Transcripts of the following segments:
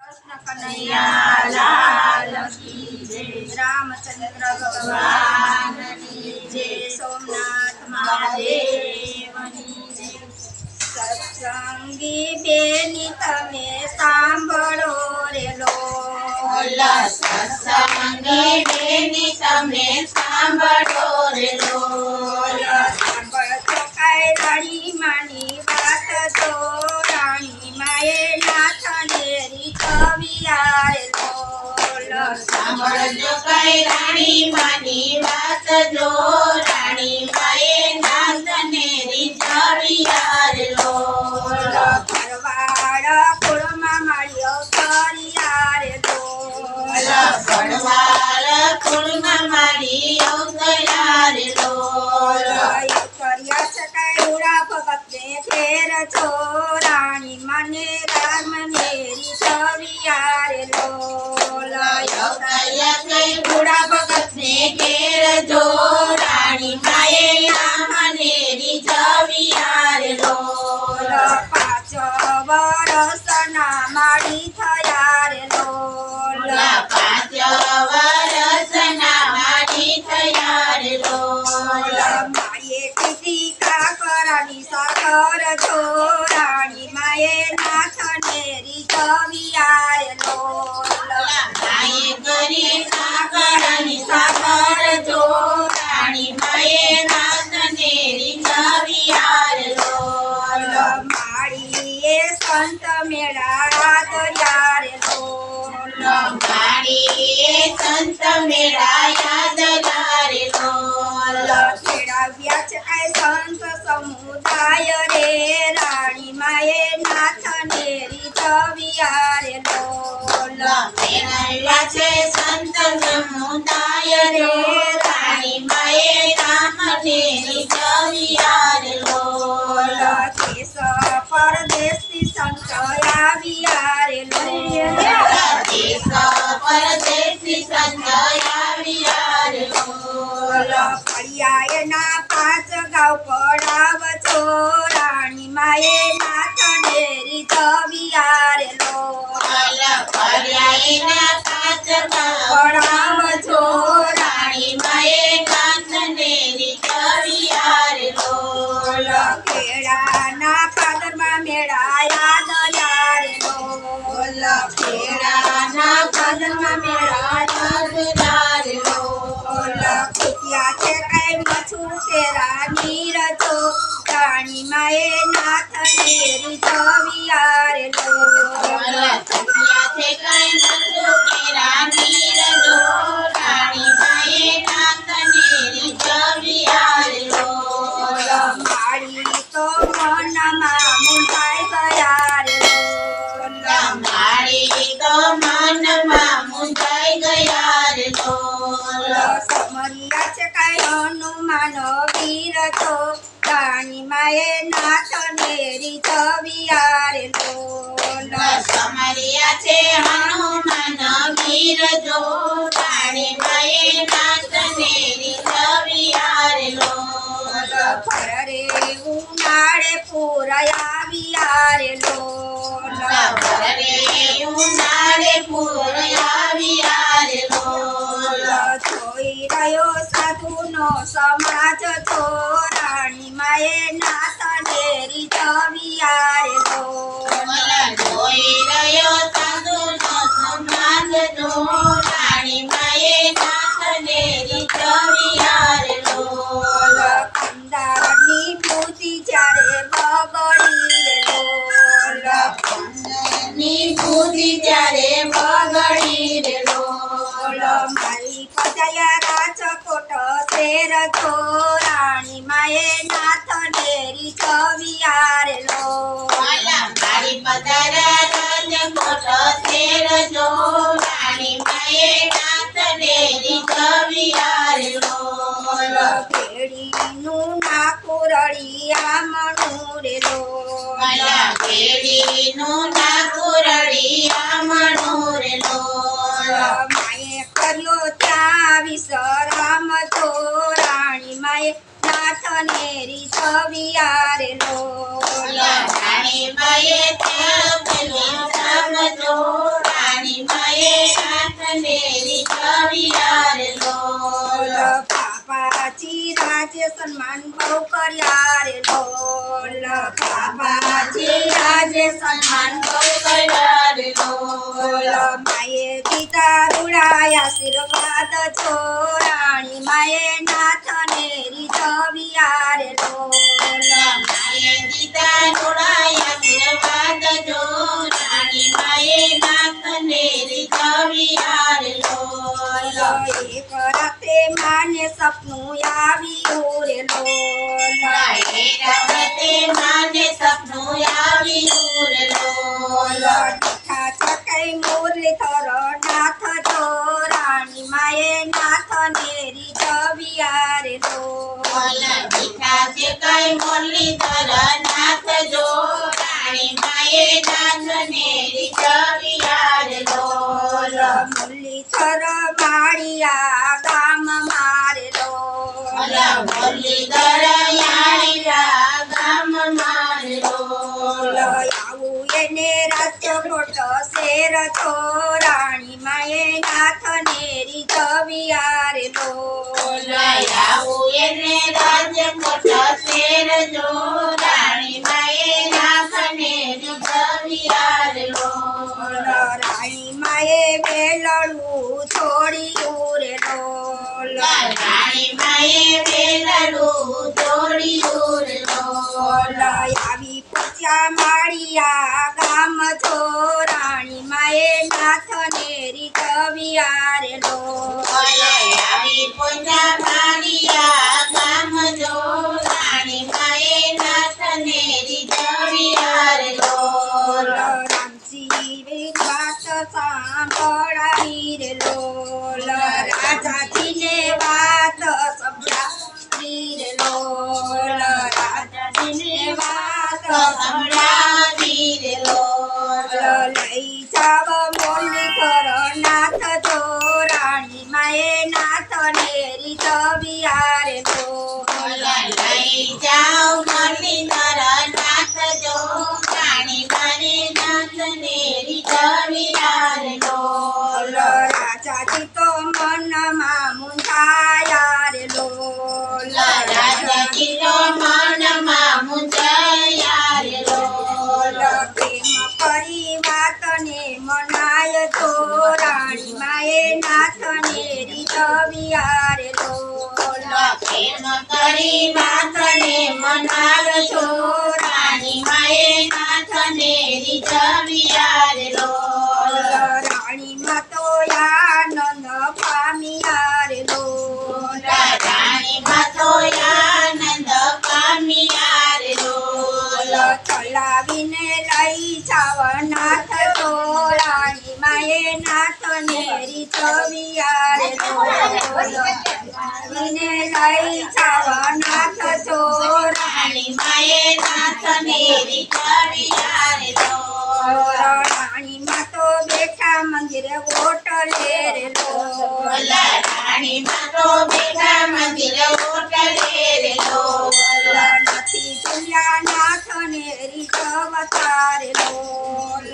कृष्ण कन्हैया लाल की जय। रामचंद्र भगवान की जय। सोमनाथ महादेव की जय। सत्संगी बेनी तमे सांभळो रे लोल। सत्संगी बेनी तमे सांभळो रे लोल। सांभळतो काय राणी मानी वात तो राणी माये नाथने रिकविया रे लोल। सांभळજો કઈ રાણી માની વાત જો રાણી માએ નાથને રીઝળિયા રે લોલ। ભરવાડ કુળમાં માળ્યો કર્યા રે લોલ। ભરવાડ કુળમાં મારી અવતર્યા રે લોલ। કર્યા છે કઈ ઉડા ભગતને ઘેર છો રાણી મને રામ મેરી છવિયા રે લોલ। અવતર્યા કઈ બુડા ભગતને ઘેર જો રાણી માએ નામને રીઝળિયા રે લોલ। 5 વરસના માળી થયા રે લોલ। 5 વરસના મારી થયા રે લોલ। માએ કીધી કાકરાની સાકર છો રાણી માએ નાથને રીઝવિયા રે લોલ। માએ કરી સાકરની સાકર જો રાણી માએ નાથને રીઝળિયા રે લોલ। માળીએ સંત મેળા દરિયા રે લોલ। માળીએ સંત મેળા યાદ રે લોલ। ખેડાવ્યા છે કઈ સંત સમુદાય રે રાણી માએ નાથને રીઝવિયા રે લોલ। મેળવ્યા છે સંત સમુદાય રે રાણી માએ નામને રીઝળિયા રે લોલ। દેશ પરદેશથી સંત આવ્યા રે લોલ। દેશ પરદેશથી સંત આવ્યા રે લોલ। ફળિયાના 5 ગાંવ પડાવ છો રાણી માએ નાથને રીઝવિયા રે લોલ। ફળિયાના 5 ગાંવ પડાવ છો રાણી માએ નાથને રીઝળિયા રે લોલ। ખેડાના પાદરમાં મેળાયા દયા રે લોલ। ખેડાના પાદરમાં મેળાયા રે લોલ। ખૂટ્યા છે કઈ મછુર તેરા નીર છો રાણી માએ નાથને રીઝવિયા રે લોલ। છે કઈ નતું કેરા નીર જો રાણી માએ નાથને રીઝળિયા રે લોલ। માળી તો મનમાં મૂંઝાઈ ગયા રે લોલ। માળી તો મનમાં મૂંઝાઈ ગયા રે લોલ। સમર્યા છે કઈ હનુમાન વીર છો રાણી માએ નાથને રીઝવિયા રે લોલ। સમર્યા છે હનુમાન વીર જો રાણી માએ નાથને રીઝળિયા રે લોલ। ફરે ઉનાળે પૂરાયા રે લોલ। ભરે ઉનાળે પૂર આવ્યા રે લોલ। જોઈ રહ્યો સાધુનો સમાજ છો રાણી માએ નાથને રીઝવિયા રે લોલ। જોઈ રહ્યો સાધુનો સમાજ જો રાણી માએ નાથને રીઝળિયા રે લોલ। કંદારની બુદ્ધિ જ્યારે બગડી રે લોલ। ની બુદ્ધિ ત્યારે બગડી રે લોલ। મારી પજાયા રાજકોટ શેર છો રાણી માએ નાથને રીઝવિયા રે લોલ। મારી પધાર રાજકોટ શેર જો રાણી માએ નાથને રીઝળિયા રે લોલ। કેડીનું નાકુરળી આમણું રે લોલ। કેડીનું નાકુરળી આમણું રે લોલ। માએ કર્યો ત્યાં વિશ્રામ છો રાણી માએ નાથને રીઝવિયા રે લોલ। રાણી માએ ત્યાં સમજો સન્માન બહુ કર્યા રે લોલ બાબાજી આજે સન્માન બહુ કર્યા રે લોલ માએ દીધા રૂડાયા આશીર્વાદ છોરાણી માએ નાથને રીઝવ્યા રે લોલ માએ દીધા જોડાયા આશીર્વાદ જો રાણી માએ નાથને રીઝવ્યા રે લોલ એક રાતે માને સપનું આવ્યું રે લોલ એક રાતે માને સપનું આવ્યું રે લોલ મીઠા ચકાઈ મુરલીધર નાથ જો રાણી માએ નાથને રીઝવ્યા રે લોલ મીઠા છે કઈ મુરલીધર નાથ જો રાણી માએ નાથને રીઝવ્યા રે લોલ મુરલીધર માળિયા ગામ મારે લોલ મુરલીધર યાળીયા ગામ મારે લોલ આવું એને રાજ્ય મોટો શેર છો રાણી માએ નાથને રીઝવ્યા રે લોલ આવું એને રાજકોટ શેર જો રાણી માએ નાથને રીઝવ્યા રે લોલ રાણી માએ વેલડું છોડ્યું રે લોલ રાણી માએ વેલડું જોડ્યું રે લોલ આવી પૂછ્યા માળિયા ગામ છો રાણી માએ નાથને રીઝવ્યા રે લોલ આવી પૂજા માળિયા ગામ જો રાણી માએ નાથને રીઝવ્યા રે લોલ રામજી વાત સાંભળાવી રે લોલ રાજાજીને વાત સંભળાવી રે લોલ રાજાજીને વાત સંભળાવી રે લોલ લઈ જાવ મુરલીધર નાથ જો રાણી માએ નાથને રીઝવ્યા રે લોલ લઈ જાઓ મુરલીધર નાથ જો રાણી મારે નાથને રીઝવ્યા રે લોલ રાજાજી તો મનમાં મૂંઝાયા રે લોલ રાજાજી તો મનમાં મૂંઝાયા રે લોલ પ્રેમ કરી વાતને મનાય તો રાણી માએ નાથને રીઝવ્યા રે લોલ પ્રેમ કરી નાથને મનાવજો રાણી માએ નાથને રીઝવ્યા રે લોલ રાણીમાં તો આનંદ પામ્યા રે લોલ રાણીમાં તો આનંદ પામ્યા રે લોલ ચલાવીને લઈ જાવ નાથ તો રાણી માએ નાથને રીઝવ્યા રે લોલ ચલાવીને લઈ જાવ નાથ તો રાણી માએ નાથને રીઝવ્યા રે લોલ રાણીમાં તો બેઠા મંદિરે ઓટલે રે લોલ રાણીમાં તો બેઠા મંદિર ઓટલે રે લોલ નથી ઝૂલ્યા નાથને રીઝવતા રે લોલ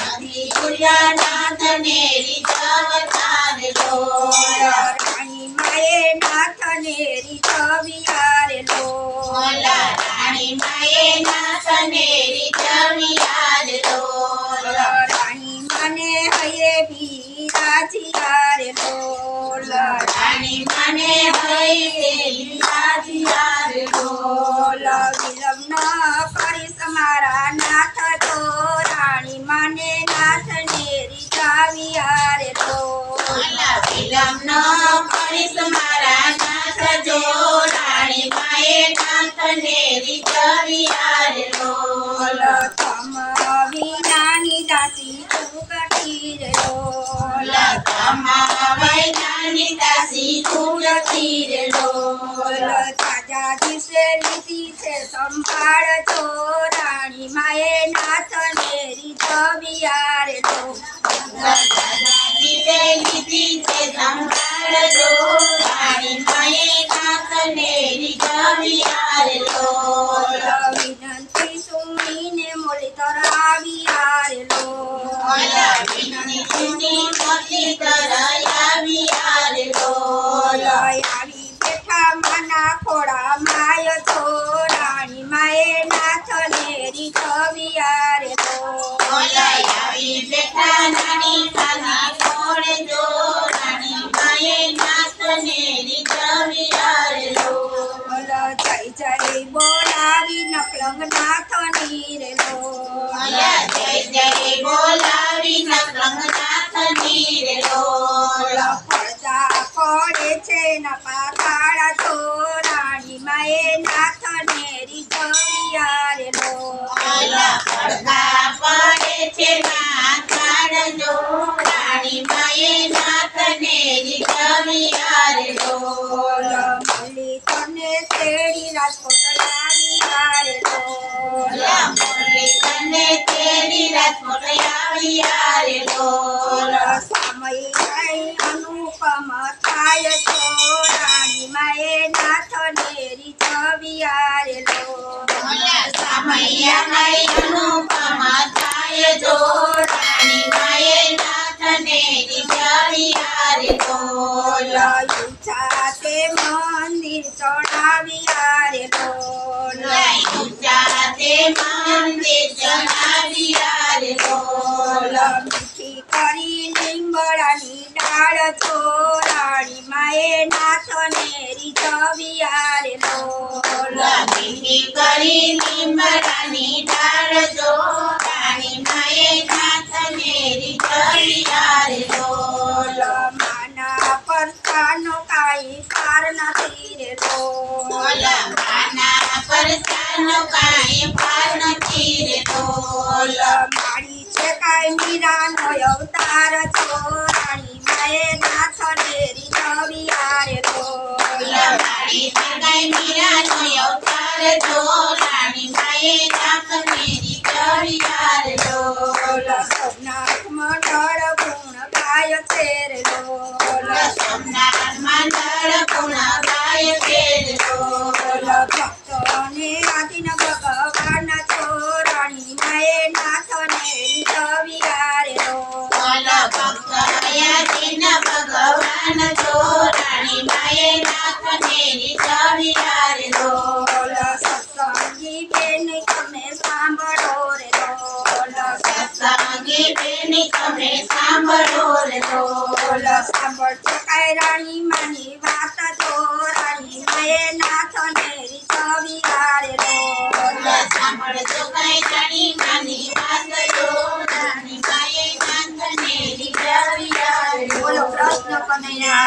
નથી ઝૂલ્યા નાથને રીઝવતા રે લોલ રાણી માએ નાથને રીઝવ્યા રે લોલ રાણી માએ નાથને રીઝવ્યા રે લોલ રાણી મને હયે બિરાજ્યા રે લોલ રાણી મને હૈ રાજીયા રે લોલ વિલંબ ન કરીશ મારા નાથ તો રાણી માને નાથને રીઝવ્યા રે લોલ વિલંબ ન કરીશ મારા નાથ જો રાણી માએ નાથને રીઝવ્યા રે લોલ તમ વિનાની દાસી તું રે લોલ વૈદાની દાસી તુલસી રે લોલ તાજા દિવસે લીધી છે સંભાળ છો રાણી માએ નાથને રીઝવ્યા રે લોલ દાદાજીએ લીધી છે સંભાળજો રાણી માએ નાથને રીઝવ્યા રે લોલ વિનંતી સુણીને મુરલીધર આવ્યા રે લોલ વિનંતી સુની મુરલીધર આવ્યા રે લોલ આવી બેઠા માના ખોળા નકરંગનાથની રે લોલ જય જય બોલાવી નકરંગનાથની રે લોલ પડદા પડે છે ન પાતાળા ચોરાણી માએ નાથને રીઝવ્યા રે લોલ પડદા પડે છે નાથાળ જો રાણી માએ નાથને રીઝવ્યા રે લોલ મળી તને તેડી રાજકોટ આવ્યા રે લોલ મુરલી તને તેડી રાજકોટ આવ્યા રે લોલ સમય અનુપમ થાય ચોરાણી માએ નાથને રીઝવ્યા રે લોલ સમયમય અનુપમ થાય જો રાણી માએ નાથને રીઝવ્યા રે લોલ ઊંચા તે મંદિર ચડાવ્યા રે લોલ ઊંચા તે મંદિર ચડાવ્યા રે લોલ મીઠી કરી લીંબડાની ડાળ ચોરાણી માએ નાથને રીઝવ્યા રે લોલ મીઠી કરી લીમડાની ડાળ જો રાણી માએ નાથને રીઝવ્યા રે લોલ માના પરસાનો કાંઈ પાર નથી રે લોલ માના પરસાનો કાંઈ પાર નથી રે લોલ મારી છે કાંઈ મીરાનો અવતાર ચોરાણી માએ નાથને રીઝવ્યા રે લોલ મારી જગાઈ મીરાનો અવતાર જો રાણી માએ નાથને રીઝવ્યા રે લોલ સોમનાથ મંડળ ગુણ ગાય છે રે લોલ સોમનાથ મંડળ ગુણ ગાય છે રે લોલ ભક્તોને આધીન ભગવાન ચોરાણી માએ નાથને રીઝવ્યા રે લોલ ભક્તયાદીન ભગવાન જો રાણી માએ નાથને રીઝવ્યા રે લોલ સત્સંગી બેન તમે સાંભળો રે લોલ સત્સંગી બેની તમે સાંભળો રે લોલ સાંભળજો કાંઈ રાણી માની વાત ચોરાણી માએ નાથને રીઝવ્યા રે લોલ સાંભળજો કઈ જાણી માની વાત જો રાણી માએ નાથને રીઝવ્યા રે બોલો લોલ કૃષ્ણ કનૈયા